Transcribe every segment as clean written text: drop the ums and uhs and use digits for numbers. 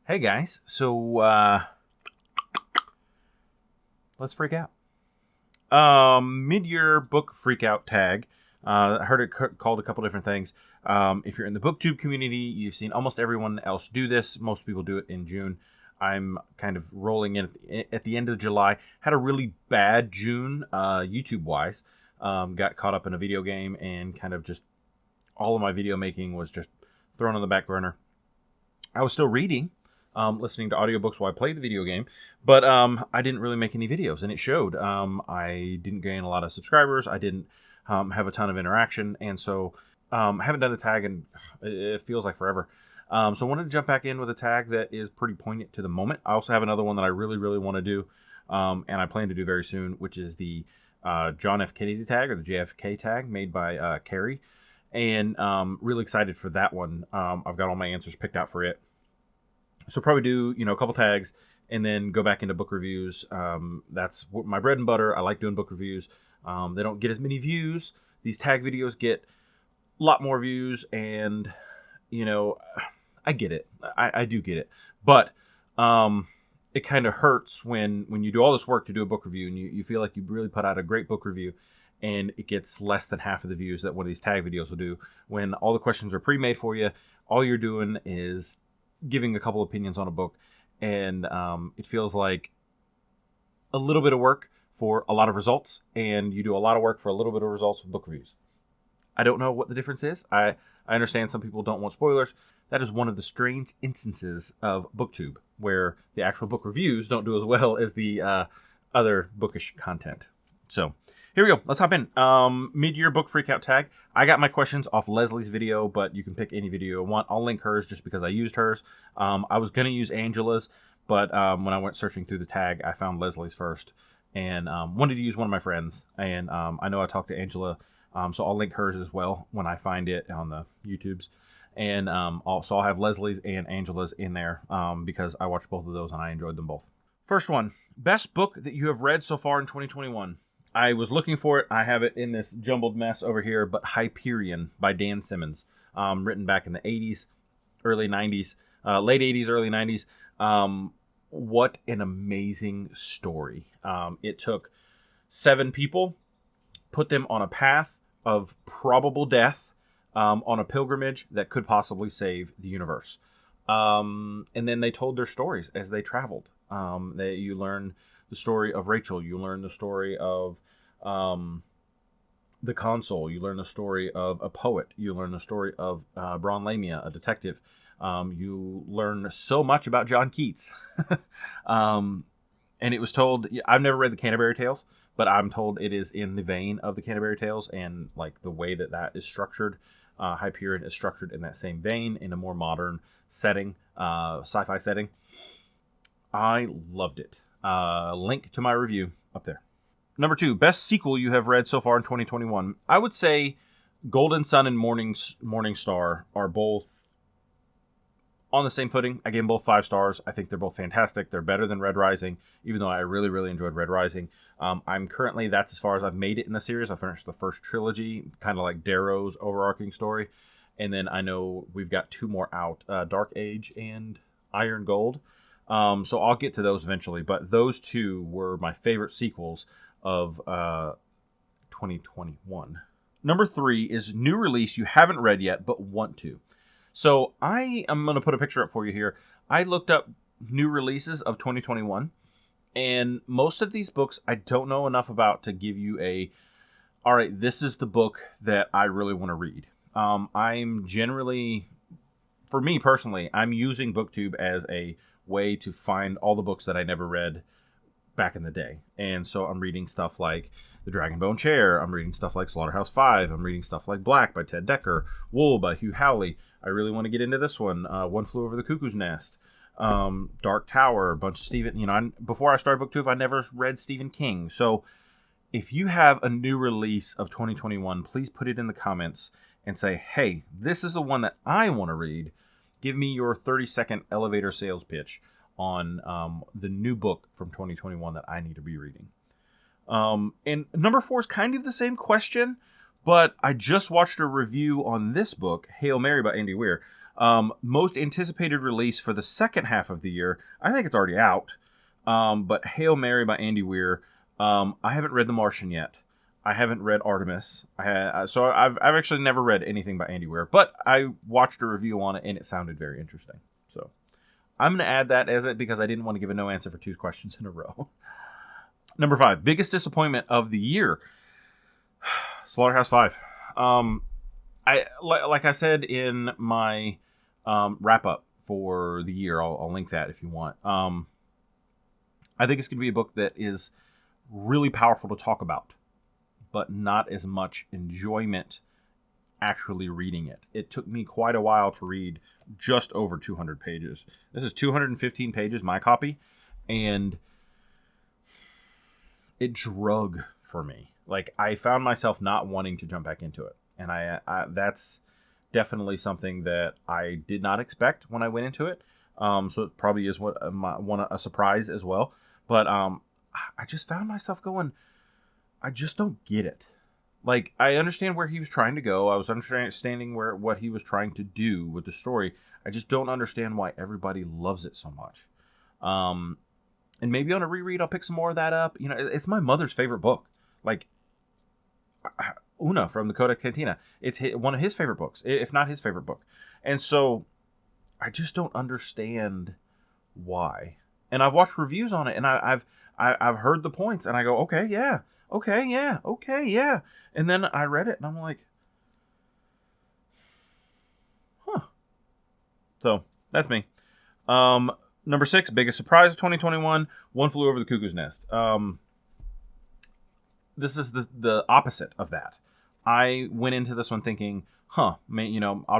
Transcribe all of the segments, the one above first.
Hey guys, so let's freak out. Mid-year book freak out tag. I heard it called a couple different things. If you're in the booktube community, you've seen almost everyone else do this. Most people do it in June. I'm kind of rolling in at the end of July. Had a really bad June, YouTube-wise. Got caught up in a video game and kind of just all of my video making was just thrown on the back burner. I was still reading. Listening to audiobooks while I played the video game, but I didn't really make any videos, and it showed. I didn't gain a lot of subscribers. I didn't have a ton of interaction, and so haven't done the tag, and it feels like forever. So I wanted to jump back in with a tag that is pretty poignant to the moment. I also have another one that I really, really want to do, and I plan to do very soon, which is the John F. Kennedy tag, or the JFK tag, made by Carrie, and really excited for that one. I've got all my answers picked out for it. So probably do, a couple tags and then go back into book reviews. That's my bread and butter. I like doing book reviews. They don't get as many views. These tag videos get a lot more views, and, I get it. I do get it. But it kind of hurts when you do all this work to do a book review and you feel like you really put out a great book review and it gets less than half of the views that one of these tag videos will do. When all the questions are pre-made for you, all you're doing is giving a couple opinions on a book, and it feels like a little bit of work for a lot of results, and you do a lot of work for a little bit of results with book reviews. I don't know what the difference is. I understand some people don't want spoilers. That is one of the strange instances of BookTube, where the actual book reviews don't do as well as the other bookish content. So here we go. Let's hop in. Mid-year book freakout tag. I got my questions off Leslie's video, but you can pick any video you want. I'll link hers just because I used hers. I was going to use Angela's, but when I went searching through the tag, I found Leslie's first and wanted to use one of my friends. And I know I talked to Angela, so I'll link hers as well when I find it on the YouTubes. And I'll have Leslie's and Angela's in there because I watched both of those and I enjoyed them both. First one, best book that you have read so far in 2021. I was looking for it. I have it in this jumbled mess over here, but Hyperion by Dan Simmons, written back in the 80s, early 90s, late 80s, early 90s. What an amazing story. It took 7 people, put them on a path of probable death, on a pilgrimage that could possibly save the universe. And then they told their stories as they traveled. You learn the story of Rachel. You learn the story of the consul. You learn the story of a poet. You learn the story of Braun Lamia, a detective. You learn so much about John Keats. And it was told, I've never read the Canterbury Tales, but I'm told it is in the vein of the Canterbury Tales, and like the way that is structured. Hyperion is structured in that same vein, in a more modern setting, sci-fi setting. I loved it. Link to my review up there. Number 2, best sequel you have read so far in 2021. I would say Golden Sun and Morning Star are both on the same footing. I gave them both 5 stars. I think they're both fantastic. They're better than Red Rising, even though I really, really enjoyed Red Rising. That's as far as I've made it in the series. I finished the first trilogy, kind of like Darrow's overarching story. And then I know we've got 2 more out, Dark Age and Iron Gold. So I'll get to those eventually, but those 2 were my favorite sequels of 2021. Number 3 is new release you haven't read yet, but want to. So I am going to put a picture up for you here. I looked up new releases of 2021, and most of these books I don't know enough about to give you all right, this is the book that I really want to read. I'm generally, for me personally, I'm using BookTube as a way to find all the books that I never read back in the day. And so I'm reading stuff like The Dragonbone Chair. I'm reading stuff like Slaughterhouse-Five. I'm reading stuff like Black by Ted Dekker. Wool by Hugh Howley. I really want to get into this one. One Flew Over the Cuckoo's Nest. Dark Tower. A bunch of Stephen... before I started BookTube, I never read Stephen King. So if you have a new release of 2021, please put it in the comments and say, hey, this is the one that I want to read. Give me your 30-second elevator sales pitch on the new book from 2021 that I need to be reading. And number 4 is kind of the same question, but I just watched a review on this book, Hail Mary by Andy Weir. Most anticipated release for the second half of the year. I think it's already out. But Hail Mary by Andy Weir. I haven't read The Martian yet. I haven't read Artemis. So I've actually never read anything by Andy Weir, but I watched a review on it and it sounded very interesting. So I'm going to add that as it because I didn't want to give a no answer for 2 questions in a row. Number 5, biggest disappointment of the year. Slaughterhouse 5. Like I said in my wrap up for the year, I'll link that if you want. I think it's going to be a book that is really powerful to talk about, but not as much enjoyment actually reading it. It took me quite a while to read just over 200 pages. This is 215 pages, my copy, and it drug for me. Like, I found myself not wanting to jump back into it. And I that's definitely something that I did not expect when I went into it. So it probably is a surprise as well. But I just found myself going, I just don't get it. Like, I understand where he was trying to go. I was understanding what he was trying to do with the story. I just don't understand why everybody loves it so much. And maybe on a reread, I'll pick some more of that up. You know, it's my mother's favorite book. Like, Una from the Codex Cantina. It's one of his favorite books, if not his favorite book. And so I just don't understand why. And I've watched reviews on it, and I've heard the points, and I go, okay, yeah. And then I read it, and I'm like, huh. So that's me. Number 6, biggest surprise of 2021, One Flew Over the Cuckoo's Nest. This is the opposite of that. I went into this one thinking, I'll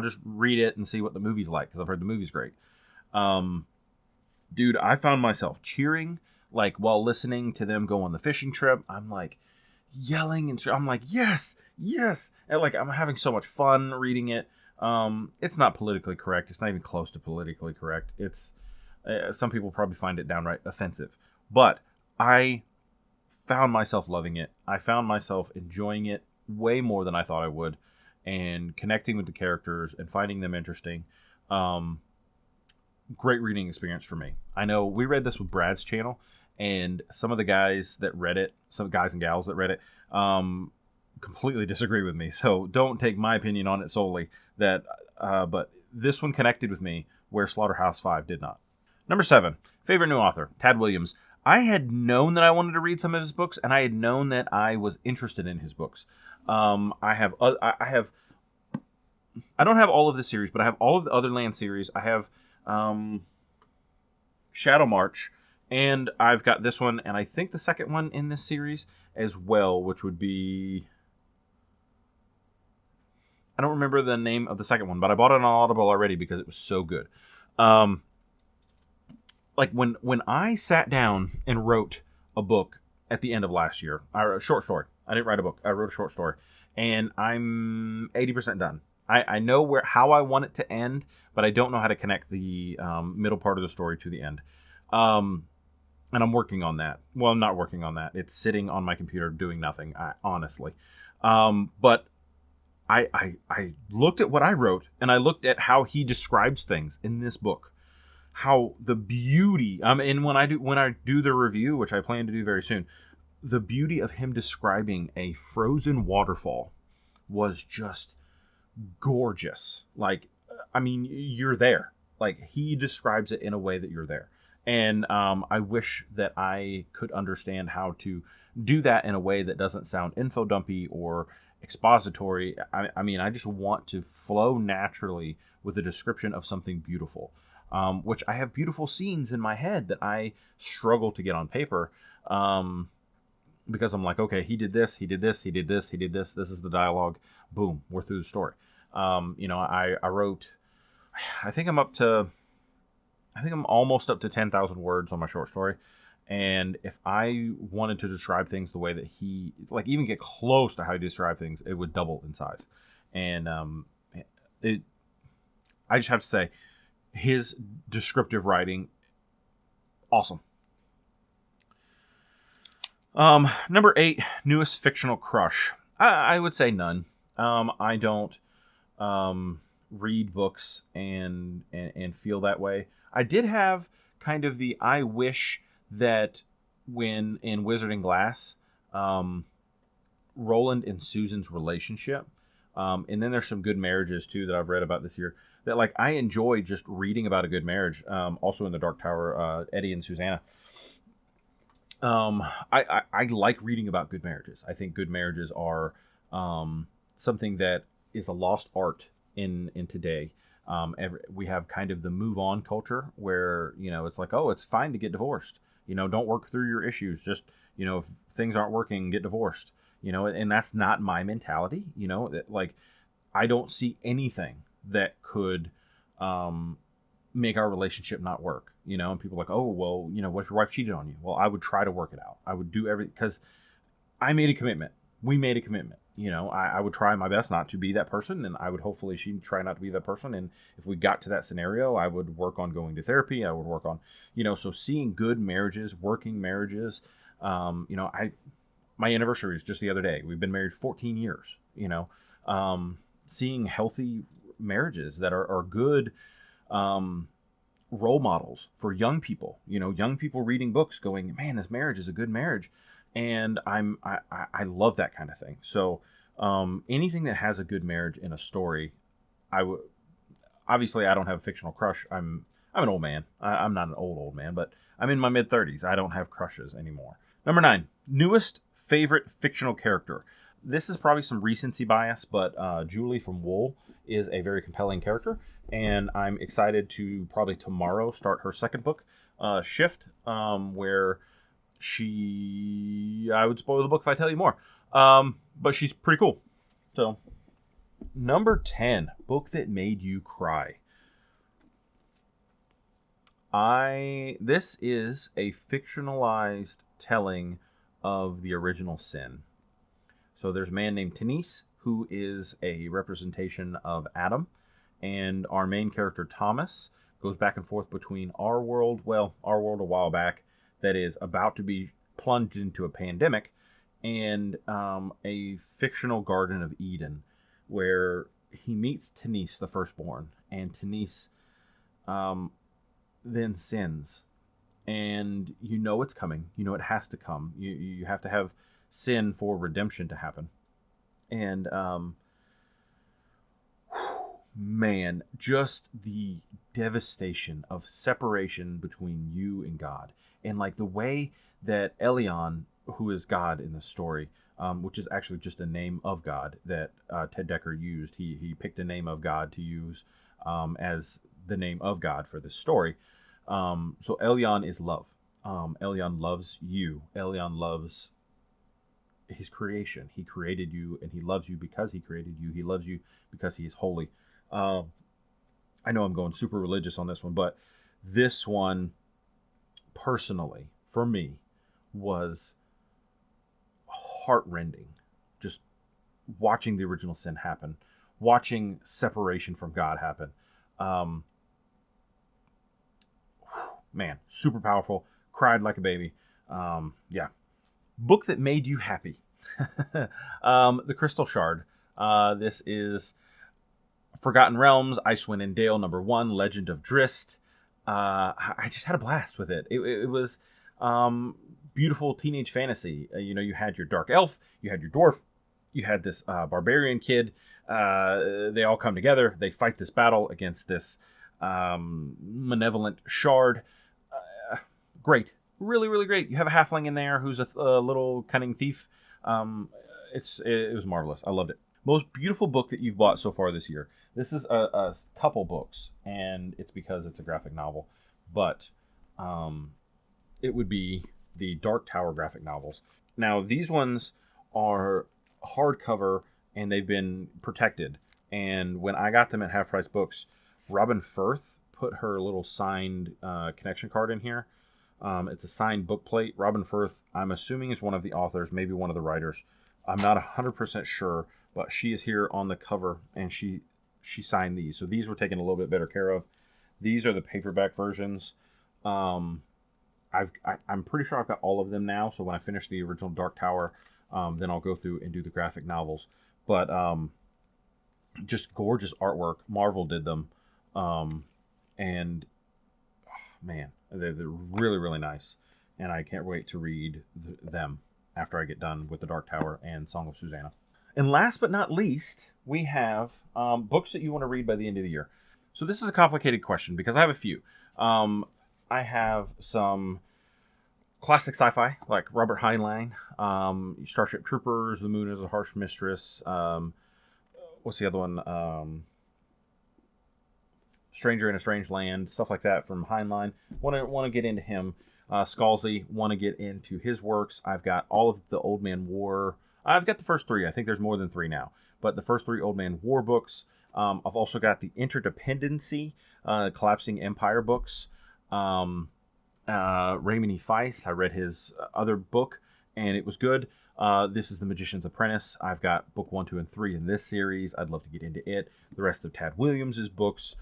just read it and see what the movie's like, because I've heard the movie's great. Dude, I found myself cheering, like, while listening to them go on the fishing trip. I'm, like, yelling, and I'm like, yes! And, like, I'm having so much fun reading it. It's not politically correct. It's not even close to politically correct. It's some people probably find it downright offensive. But I found myself loving it. I found myself enjoying it way more than I thought I would, and connecting with the characters and finding them interesting. Great reading experience for me. I know we read this with Brad's channel, and some of the guys that read it, some guys and gals that read it, completely disagree with me. So don't take my opinion on it solely. But this one connected with me where Slaughterhouse 5 did not. Number 7, favorite new author, Tad Williams. I had known that I wanted to read some of his books, and I had known that I was interested in his books. I don't have all of the series, but I have all of the Otherland series. I have Shadow March, and I've got this one, and I think the second one in this series as well, which would be... I don't remember the name of the second one, but I bought it on Audible already because it was so good. Like, when I sat down and wrote a book at the end of last year, a short story. I didn't write a book. I wrote a short story. And I'm 80% done. I know how I want it to end, but I don't know how to connect the middle part of the story to the end. And I'm working on that. Well, I'm not working on that. It's sitting on my computer doing nothing, honestly. But I looked at what I wrote, and I looked at how he describes things in this book. How the beauty, and when I do the review, which I plan to do very soon, the beauty of him describing a frozen waterfall was just gorgeous. Like, I mean, you're there. Like, he describes it in a way that you're there. And I wish that I could understand how to do that in a way that doesn't sound info dumpy or expository. I mean, I just want to flow naturally with a description of something beautiful. Which I have beautiful scenes in my head that I struggle to get on paper, because I'm like, okay, he did this, this is the dialogue, boom, we're through the story. I wrote, I think I'm almost up to 10,000 words on my short story, and if I wanted to describe things the way that he, like, even get close to how he described things, it would double in size. And I just have to say, his descriptive writing, awesome. Number 8, newest fictional crush. I would say none. I don't read books and feel that way. I did have kind of the I wish that when in Wizard and Glass, Roland and Susan's relationship, and then there's some good marriages too that I've read about this year that like I enjoy just reading about a good marriage. Also in the Dark Tower, Eddie and Susanna. I like reading about good marriages. I think good marriages are something that is a lost art in today. We have kind of the move on culture where, it's like, oh, it's fine to get divorced. Don't work through your issues. Just, if things aren't working, get divorced. And that's not my mentality. Like I don't see anything that could make our relationship not work. And people are like, oh, well, what if your wife cheated on you? Well, I would try to work it out. I would do everything because I made a commitment. We made a commitment. I would try my best not to be that person, and I would hopefully she'd try not to be that person. And if we got to that scenario, I would work on going to therapy. I would work on, so seeing good marriages, working marriages. My anniversary is just the other day. We've been married 14 years. Seeing healthy marriages that are good role models for young people. Young people reading books, going, man, this marriage is a good marriage. And I love that kind of thing. So anything that has a good marriage in a story, obviously I don't have a fictional crush. I'm an old man. I'm not an old man, but I'm in my mid-30s. I don't have crushes anymore. Number 9, newest favorite fictional character. This is probably some recency bias, but Julie from Wool is a very compelling character, and I'm excited to probably tomorrow start her second book, Shift, where I would spoil the book if I tell you more. But she's pretty cool. So, number 10, book that made you cry. This is a fictionalized telling of the original sin. So there's a man named Tanis who is a representation of Adam, and our main character Thomas goes back and forth between our world a while back that is about to be plunged into a pandemic, and a fictional Garden of Eden where he meets Tanis, the firstborn, and Tanis then sins. And it's coming. It has to come. You have to have sin for redemption to happen. And man, just the devastation of separation between you and God. And like the way that Elion, who is God in the story, which is actually just a name of God that Ted Decker used. He picked a name of God to use as the name of God for this story. So Elion is love. Elion loves you. Elion loves his creation. He created you, and he loves you because he created you. He loves you because he is holy. I know I'm going super religious on this one, but this one, personally, for me, was heartrending. Just watching the original sin happen, watching separation from God happen. Man, super powerful. Cried like a baby. Yeah. Book that made you happy. The Crystal Shard. This is Forgotten Realms, Icewind and Dale #1, Legend of Drizzt. I just had a blast with it. It was beautiful teenage fantasy. You had your dark elf, you had your dwarf, you had this barbarian kid. They all come together. They fight this battle against this malevolent shard. Great. Really, really great. You have a halfling in there who's a little cunning thief. It was marvelous. I loved it. Most beautiful book that you've bought so far this year. This is a couple books, and it's because it's a graphic novel. But it would be the Dark Tower graphic novels. Now, these ones are hardcover, and they've been protected. And when I got them at Half Price Books, Robin Firth put her little signed connection card in here. It's a signed book plate. Robin Firth, I'm assuming, is one of the authors, maybe one of the writers. I'm not 100% sure, but she is here on the cover, and she signed these. So these were taken a little bit better care of. These are the paperback versions. I'm pretty sure I've got all of them now. So when I finish the original Dark Tower, then I'll go through and do the graphic novels. But just gorgeous artwork. Marvel did them. And man, they're really, really nice. And I can't wait to read them after I get done with The Dark Tower and Song of Susanna. And last but not least, we have books that you want to read by the end of the year. So this is a complicated question because I have a few. I have some classic sci-fi like Robert Heinlein, Starship Troopers, The Moon is a Harsh Mistress. What's the other one? Stranger in a Strange Land, stuff like that from Heinlein. Want to get into him. Scalzi, want to get into his works. I've got all of the Old Man War. I've got the first three. I think there's more than three now. But the first three Old Man War books. I've also got the Interdependency, Collapsing Empire books. Raymond E. Feist. I read his other book, and it was good. This is The Magician's Apprentice. I've got book 1, 2, and 3 in this series. I'd love to get into it. The rest of Tad Williams' books.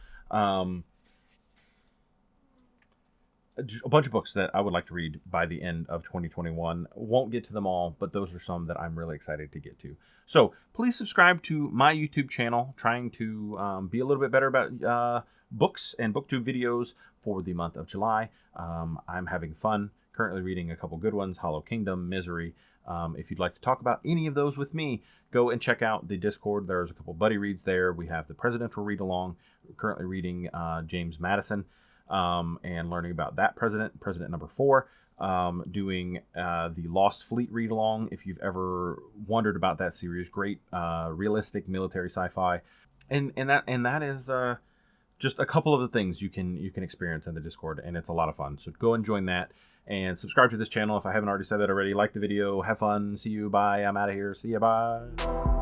A bunch of books that I would like to read by the end of 2021. Won't get to them all, but those are some that I'm really excited to get to. So please subscribe to my YouTube channel, trying to be a little bit better about books and booktube videos for the month of July. I'm having fun. Currently reading a couple good ones, Hollow Kingdom, Misery. If you'd like to talk about any of those with me, go and check out the Discord. There's a couple buddy reads there. We have the Presidential Read-Along. We're currently reading James Madison. And learning about that president number 4, doing the Lost Fleet read along. If you've ever wondered about that series, great realistic military sci-fi, and that is just a couple of the things you can experience in the Discord, and it's a lot of fun. So go and join that, and subscribe to this channel if I haven't already said that already. Like the video, have fun, see you, bye. I'm out of here. See ya, bye.